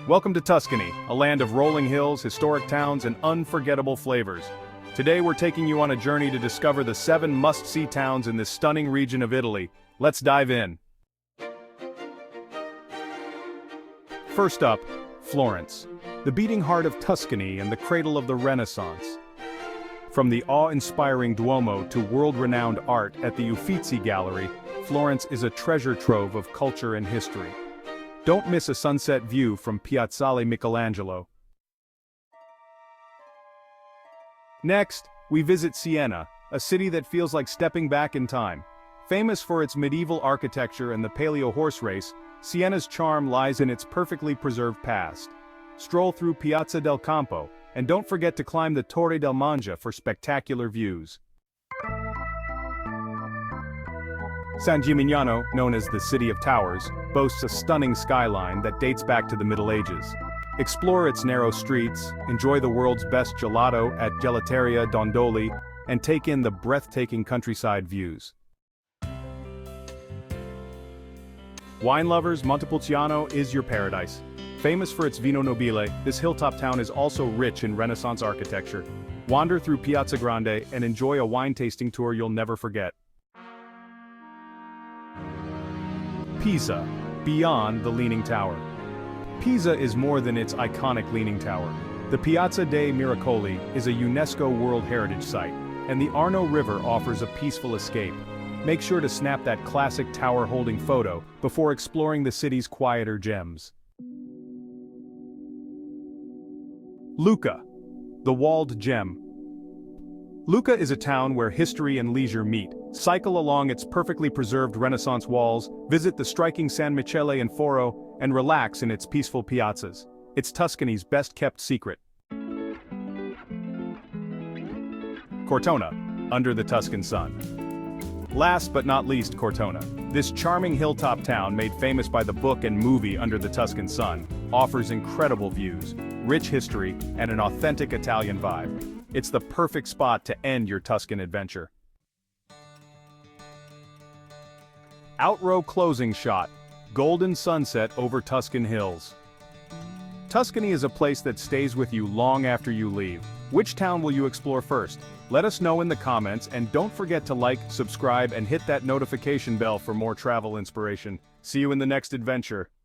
Welcome to Tuscany, a land of rolling hills, historic towns, and unforgettable flavors. Today we're taking you on a journey to discover the 7 must-see towns in this stunning region of Italy. Let's dive in. First up, Florence, the beating heart of Tuscany and the cradle of the Renaissance. From the awe-inspiring Duomo to world-renowned art at the Uffizi Gallery, Florence is a treasure trove of culture and history. Don't miss a sunset view from Piazzale Michelangelo. Next, we visit Siena, a city that feels like stepping back in time. Famous for its medieval architecture and the Palio horse race, Siena's charm lies in its perfectly preserved past. Stroll through Piazza del Campo, and don't forget to climb the Torre del Mangia for spectacular views. San Gimignano, known as the City of Towers, boasts a stunning skyline that dates back to the Middle Ages. Explore its narrow streets, enjoy the world's best gelato at Gelateria Dondoli, and take in the breathtaking countryside views. Wine lovers, Montepulciano is your paradise. Famous for its Vino Nobile, this hilltop town is also rich in Renaissance architecture. Wander through Piazza Grande and enjoy a wine tasting tour you'll never forget. Pisa, beyond the Leaning Tower. Pisa is more than its iconic Leaning Tower. The Piazza dei Miracoli is a UNESCO World Heritage Site, and the Arno River offers a peaceful escape. Make sure to snap that classic tower-holding photo before exploring the city's quieter gems. Lucca, the walled gem. Lucca is a town where history and leisure meet. Cycle along its perfectly preserved Renaissance walls, visit the striking San Michele in Foro, and relax in its peaceful piazzas. It's Tuscany's best-kept secret. Cortona, under the Tuscan sun. Last but not least, Cortona. This charming hilltop town, made famous by the book and movie Under the Tuscan Sun, offers incredible views, rich history, and an authentic Italian vibe. It's the perfect spot to end your Tuscan adventure. Outrow closing shot, golden sunset over Tuscan hills. Tuscany is a place that stays with you long after you leave. Which town will you explore first? Let us know in the comments, and don't forget to like, subscribe, and hit that notification bell for more travel inspiration. See you in the next adventure.